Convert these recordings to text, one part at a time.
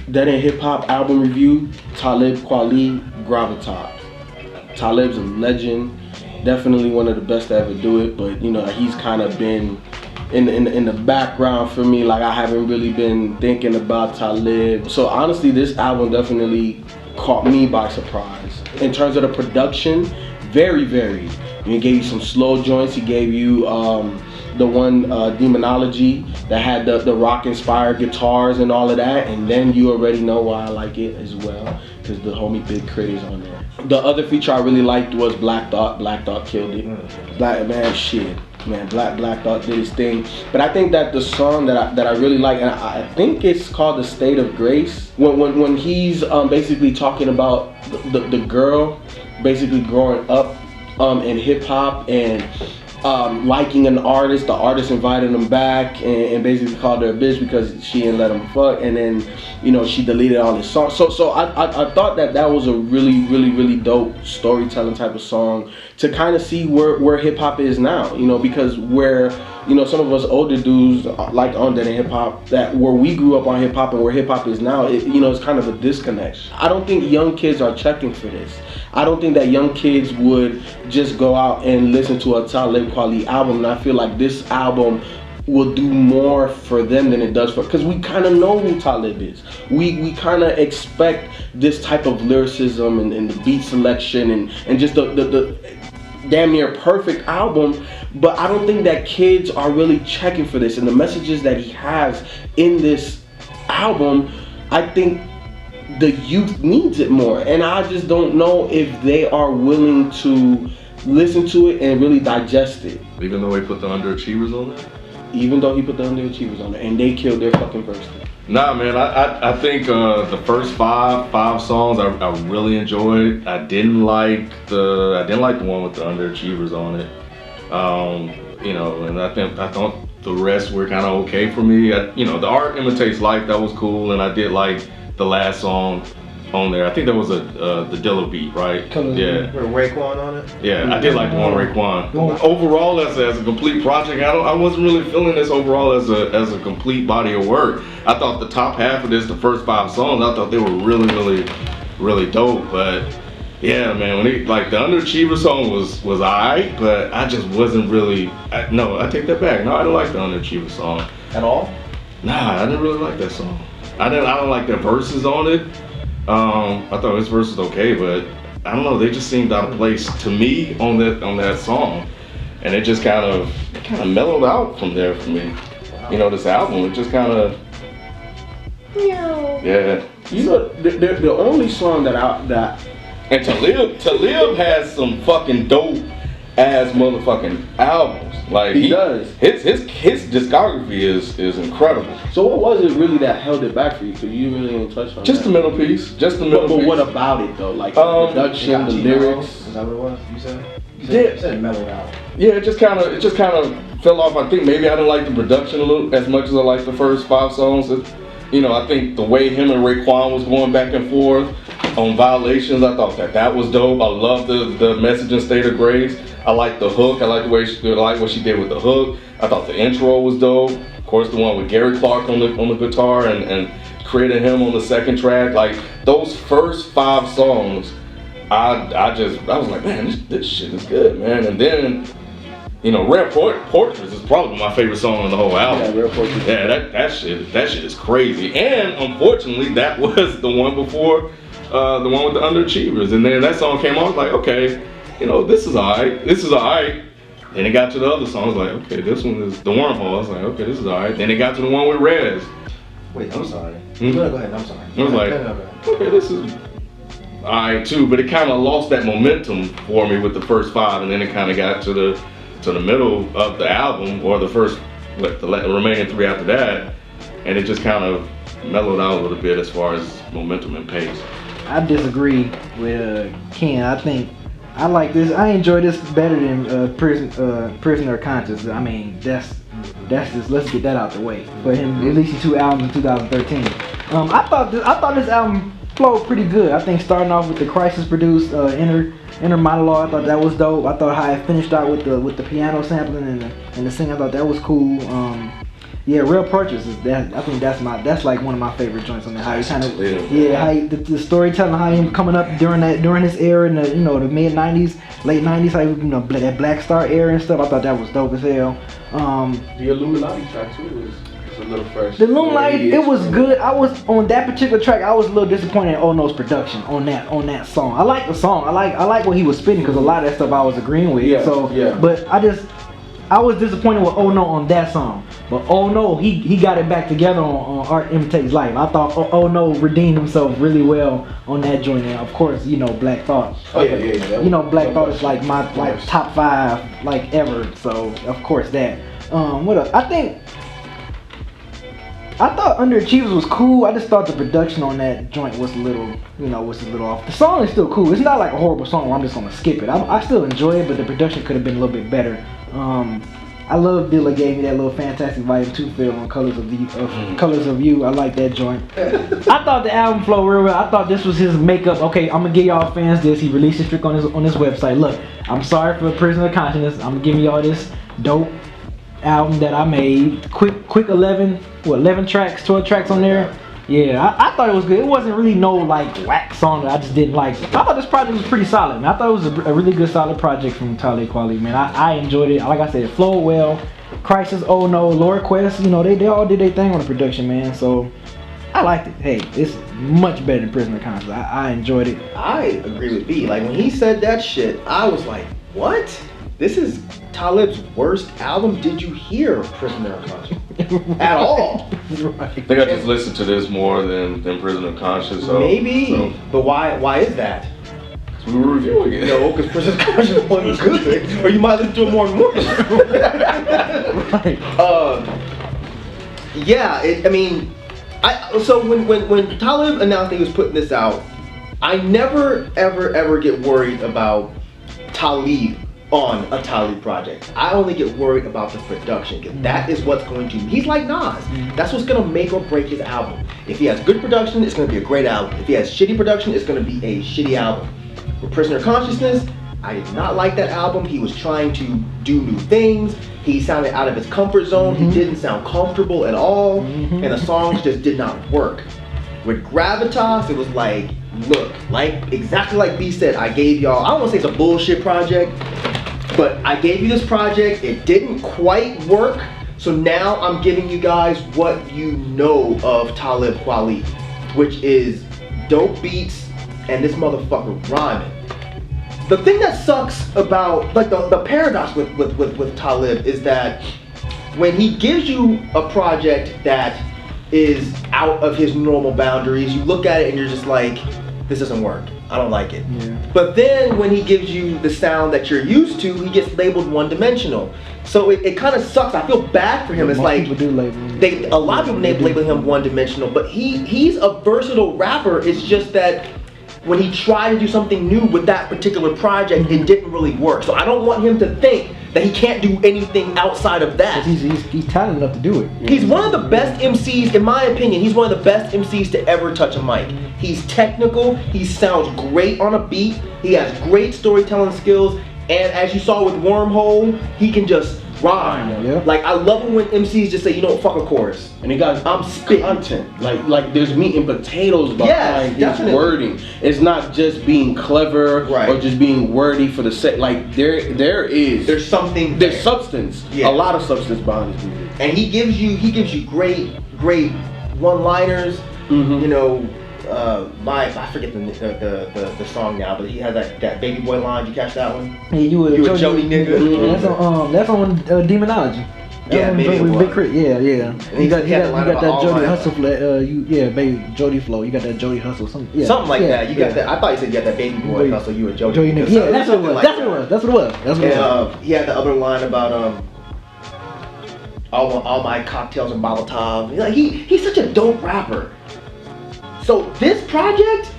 That Ain't Hip Hop album review, Talib Kweli, Gravitas. Talib's a legend, definitely one of the best to ever do it, but you know, he's kind of been in the background for me. Like, I haven't really been thinking about Talib. So honestly, this album definitely caught me by surprise. In terms of the production, very varied. He gave you some slow joints, he gave you the one Demonology that had the rock inspired guitars and all of that, and then you already know why I like it as well, because the homie Big Crit is on there. The other feature I really liked was Black Thought. Black Thought killed it. Black Thought did his thing. But I think that the song that I really like, and I think it's called The State of Grace, when he's basically talking about the girl basically growing up in hip hop and liking an artist, the artist invited him back and basically called her a bitch because she didn't let him fuck, and then, you know, she deleted all his songs. So I thought that was a really dope storytelling type of song to kind of see where hip hop is now, you know, because where, you know, some of us older dudes like Untitled hip hop, that where we grew up on hip hop and where hip hop is now, you know, it's kind of a disconnect. I don't think young kids are checking for this. I don't think that young kids would just go out and listen to a Talib Kweli album, and I feel like this album will do more for them than it does for, because we kind of know who Talib is. We kind of expect this type of lyricism and the beat selection and just the damn near perfect album, but I don't think that kids are really checking for this, and the messages that he has in this album, I think the youth needs it more, and I just don't know if they are willing to listen to it and really digest it. Even though he put the UnderAchievers on there? Even though he put the UnderAchievers on there, and they killed their fucking verse. Nah, man, I think the first five songs I really enjoyed. I didn't like the one with the UnderAchievers on it. You know, and I thought the rest were kind of okay for me. You know, The Art Imitates Life, that was cool, and I did like the last song on there. I think that was the Dilla beat, right? Yeah. With Raekwon on it? Yeah, I did like the one Raekwon. Overall, as a complete project, I wasn't really feeling this overall as a complete body of work. I thought the top half of this, the first 5 songs, I thought they were really dope. But yeah, man, when he, like, the UnderAchiever song was alright, but I just wasn't really. No, I take that back. No, I didn't like the UnderAchiever song at all. Nah, I didn't really like that song. I don't like the verses on it. I thought his verse was okay, but I don't know, they just seemed out of place to me on that song, and it just kind of mellowed out from there for me. You know, this album, it just kind of, yeah. You know, the only song that and Talib has some fucking dope ass motherfucking albums. Like he does. His discography is incredible. So what was it really that held it back for you? Because you really didn't touch on just that. The middle piece. But what about it though? Like the production, the lyrics. Is that what it was? You said it mellowed out. Yeah, it just kind of fell off. I think maybe I didn't like the production a little as much as I liked the first 5 songs. You know, I think the way him and Raekwon was going back and forth on Violations, I thought that was dope. I love the message in State of Grace. I like the hook. I like what she did with the hook. I thought the intro was dope. Of course, the one with Gary Clark on the guitar and creating him on the second track. Like those first 5 songs, I was like, man, this shit is good, man. And then, you know, Rare Portraits is probably my favorite song on the whole album. Yeah, Rare Portraits. Yeah, that shit is crazy. And unfortunately, that was the one before the one with the UnderAchievers. And then that song came on, I was like, okay, you know, this is alright. Then it got to the other songs, like, okay, this one is The Wormhole. I was like, okay, this is alright. Then it got to the one with Rez. Wait, I'm sorry. Go ahead, I'm sorry. I was like, okay, this is alright too, but it kind of lost that momentum for me with the first 5, and then it kind of got to the middle of the album, or the first, the remaining 3 after that, and it just kind of mellowed out a little bit as far as momentum and pace. I disagree with Ken. I think I like this. I enjoy this better than Prisoner of Conscience. I mean, that's just, let's get that out the way. For him releasing 2 albums in 2013. I thought this album flowed pretty good. I think starting off with the Crisis produced inner monologue, I thought that was dope. I thought how it finished out with the piano sampling and the singing, I thought that was cool. Yeah, Real Purchase is that. I think that's like one of my favorite joints on there. How he kind of how the storytelling, how him coming up during this era in the the mid '90s, late '90s, how that Black Star era and stuff. I thought that was dope as hell. The Illuminati track too was a little fresh. The Illuminati, it was good. I was on that particular track. I was a little disappointed in Oh No's production on that song. I like the song. I like what he was spitting because a lot of that stuff I was agreeing with. Yeah. But I was disappointed with Oh No on that song. But Oh No, he got it back together on Art Imitates Life. I thought Oh No redeemed himself really well on that joint. And of course, Black Thought. Oh yeah. Black Thought is like my top 5 like ever. So of course that. What else? I thought Underachievers was cool. I just thought the production on that joint was a little off. The song is still cool. It's not like a horrible song where I'm just gonna skip it. I still enjoy it, but the production could have been a little bit better. I love Dilla gave me that little Fantastic Volume 2 feel on Colors of You. I like that joint. I thought the album flowed real well. I thought this was his makeup. Okay, I'm gonna give y'all fans this. He released a trick on his website. Look, I'm sorry for Prisoner of Consciousness. I'm giving y'all this dope album that I made. Quick 11 tracks, 12 tracks on there. Yeah, I thought it was good. It wasn't really no like whack song that I just didn't like. I thought this project was pretty solid, man. I thought it was a really good solid project from Talib Kweli, man. I enjoyed it. Like I said, it flowed well. Crisis, Oh No, Lord Quest, they all did their thing on the production, man. So I liked it. Hey, it's much better than Prisoner of Conscience. I enjoyed it. I agree with B. Like when he said that shit, I was like, what? This is Talib's worst album? Did you hear Prisoner of Conscience? At all? Right. I think I just listened to this more than Prisoner of Conscience. So, maybe, but why is that? We were reviewing it. No, because Prisoner of Conscience wasn't good. Or you might listen to it more and more. Right. So when Talib announced that he was putting this out, I never ever get worried about Talib on a Talib project. I only get worried about the production because that is what's going to, he's like Nas. That's what's gonna make or break his album. If he has good production, it's gonna be a great album. If he has shitty production, it's gonna be a shitty album. With Prisoner of Consciousness, I did not like that album. He was trying to do new things. He sounded out of his comfort zone. He didn't sound comfortable at all. And the songs just did not work. With Gravitas, it was like, look, exactly like B said, I gave y'all, I don't wanna say it's a bullshit project, but I gave you this project, it didn't quite work, so now I'm giving you guys what you know of Talib Kweli, which is dope beats and this motherfucker rhyming. The thing that sucks about, like the paradox with Talib is that when he gives you a project that is out of his normal boundaries, you look at it and you're just like, this doesn't work. I don't like it. Yeah. But then when he gives you the sound that you're used to, he gets labeled one-dimensional. So it kind of sucks. I feel bad for him. It's like a lot of people label him one-dimensional, but he's a versatile rapper. It's just that when he tried to do something new with that particular project, it didn't really work. So I don't want him to think that he can't do anything outside of that. He's talented enough to do it. He's one of the best MCs, in my opinion, he's one of the best MCs to ever touch a mic. He's technical, he sounds great on a beat, he has great storytelling skills, and as you saw with Wormhole, he can just rhyme. Yeah. Like I love it when MCs just say, you know what, fuck a chorus. And he got content. Like there's meat and potatoes behind his wording. It's not just being clever or just being wordy for the sake. Like there's something. There's substance. Yeah. A lot of substance behind his music. And he gives you great one-liners. You know, I forget the song now, but he has that baby boy line. Did you catch that one? Yeah, you a Jody nigga. That's on Demonology. Yeah, maybe it was. Big Crit. Yeah. And you got that Jody Hustle flow. Baby Jody flow. You got that Jody Hustle. Something like that. You got that. I thought you said you got that baby boy hustle. You a Jody nigga. Yeah, that's what it was. He had the other line about all my cocktails and Molotov. Like he's such a dope rapper. So this project,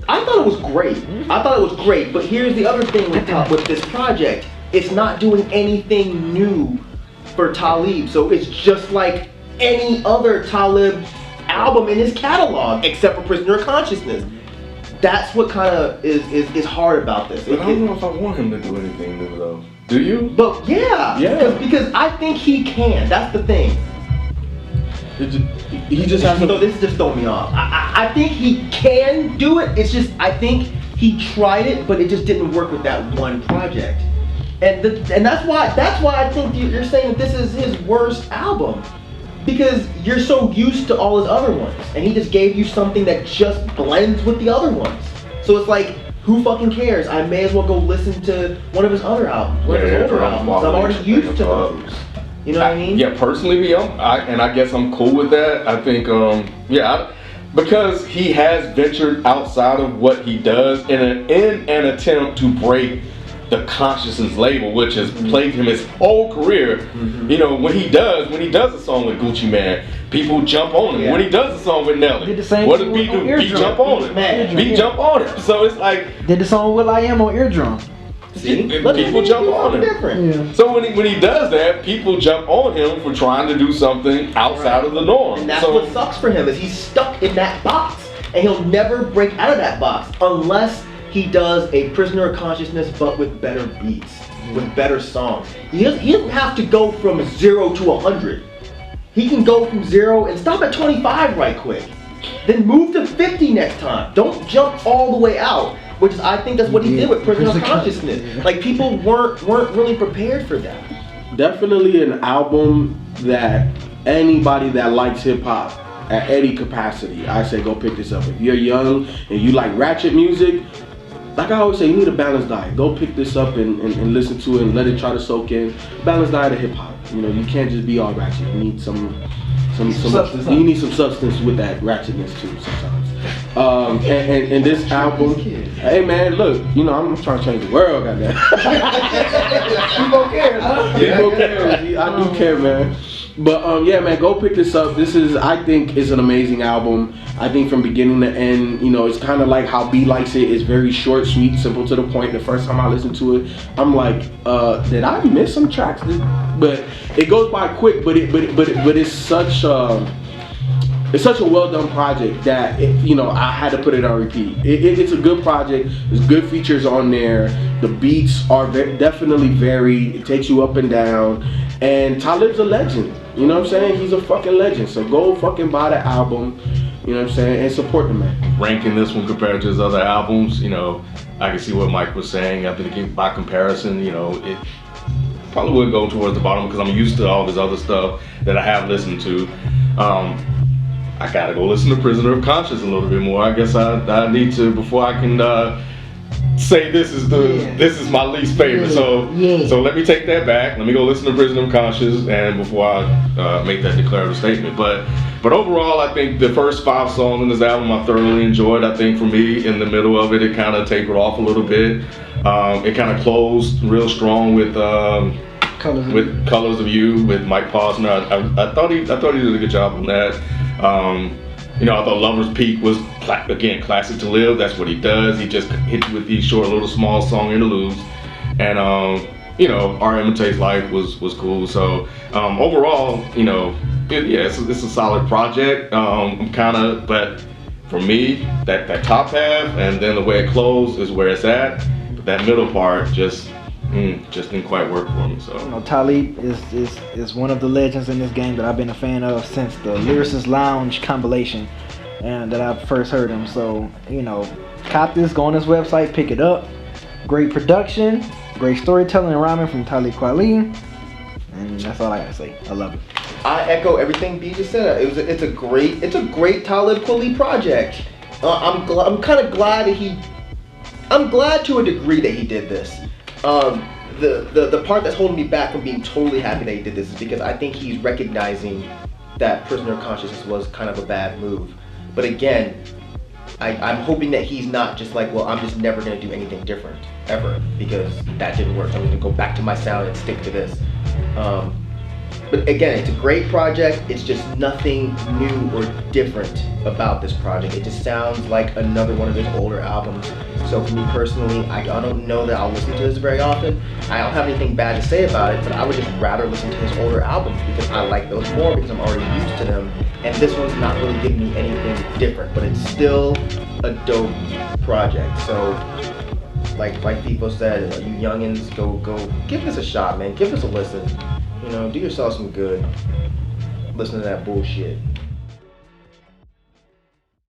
I thought it was great. But here's the other thing with this project. It's not doing anything new for Talib. So it's just like any other Talib album in his catalog, except for Prisoner of Consciousness. That's what kind of is hard about this. But I don't know if I want him to do anything new though. Do you? But yeah. Because I think he can. That's the thing. He just has to. No, this is just throwing me off. I think he can do it. It's just I think he tried it, but it just didn't work with that one project. And that's why I think you're saying that this is his worst album, because you're so used to all his other ones, and he just gave you something that just blends with the other ones. So it's like, who fucking cares? I may as well go listen to one of his other albums, one of his older albums. I'm already used to those. You know what I mean? Yeah, personally, I guess I'm cool with that. I think, because he has ventured outside of what he does in an attempt to break the Consciousness label, which has plagued him his whole career. You know, when he does a song with Gucci Mane, people jump on him. When he does a song with Nelly, Did the same what thing does B on do? Eardrum. B jump on him. B jump on him. So it's like, Did the song Will I Am on Eardrum. See? people jump on him. Different. Yeah. So when he does that, people jump on him for trying to do something outside of the norm. And that's what sucks for him, is he's stuck in that box, and he'll never break out of that box unless he does a Prisoner of Consciousness, but with better beats, with better songs. He doesn't have to go from 0 to 100. He can go from 0 and stop at 25 right quick. Then move to 50 next time. Don't jump all the way out, which is, I think that's what he did with Prisoner of Consciousness. Like, people weren't really prepared for that. Definitely an album that anybody that likes hip hop at any capacity, I say go pick this up. If you're young and you like ratchet music, like I always say, you need a balanced diet. Go pick this up and listen to it and let it try to soak in. Balanced diet of hip hop. You know, you can't just be all ratchet. You need some substance. You need some substance with that ratchetness too sometimes. And this album, hey man, look, you know, I'm trying to change the world, goddamn. People care, huh? People care. I do care, man. But yeah, man, go pick this up. This is, I think, is an amazing album. I think from beginning to end, you know, it's kind of like how B likes it. It's very short, sweet, simple to the point. The first time I listened to it, I'm like, did I miss some tracks? But it goes by quick. But it's such a well done project that you know, I had to put it on repeat. It's a good project. There's good features on there. The beats are definitely varied. It takes you up and down. And Talib's a legend. You know what I'm saying? He's a fucking legend. So go fucking buy the album. You know what I'm saying? And support the man. Ranking this one compared to his other albums, you know, I can see what Mike was saying. I think by comparison, you know, it probably would go towards the bottom because I'm used to all this other stuff that I have listened to. I gotta go listen to Prisoner of Conscience a little bit more. I guess I need to, before I can say this is my least favorite. So let me take that back. Let me go listen to Prisoner of Conscience and before I make that declarative statement. But overall, I think the first 5 songs in this album I thoroughly enjoyed. I think for me, in the middle of it kind of tapered off a little bit. It kind of closed real strong with Colors of You with Mike Posner. I thought he did a good job on that. You know, I thought Lover's Peak was, again, classic to Live. That's what he does. He just hits you with these short, little, small song interludes. And, you know, R. Imitates Life was cool. So, overall, you know, it's a solid project. But for me, that top half and then the way it closed is where it's at. But that middle part just didn't quite work for me. So, you know, Talib is one of the legends in this game that I've been a fan of since the Lyricist Lounge compilation, and that I first heard him. So, you know, cop this, go on his website, pick it up. Great production, great storytelling and rhyming from Talib Kweli, and that's all I gotta say. I love it. I echo everything B just said. It's a great Talib Kweli project. I'm kind of glad that I'm glad to a degree that he did this. The part that's holding me back from being totally happy that he did this is because I think he's recognizing that Prisoner of Consciousness was kind of a bad move. But again, I'm hoping that he's not just like, well, I'm just never going to do anything different, ever, because that didn't work. I'm going to go back to my sound and stick to this. But again, it's a great project. It's just nothing new or different about this project. It just sounds like another one of his older albums. So for me personally, I don't know that I'll listen to this very often. I don't have anything bad to say about it, but I would just rather listen to his older albums because I like those more because I'm already used to them. And this one's not really giving me anything different, but it's still a dope project. So like people said, you youngins, go give this a shot, man. Give this a listen. You know, do yourself some good. Listen to that bullshit.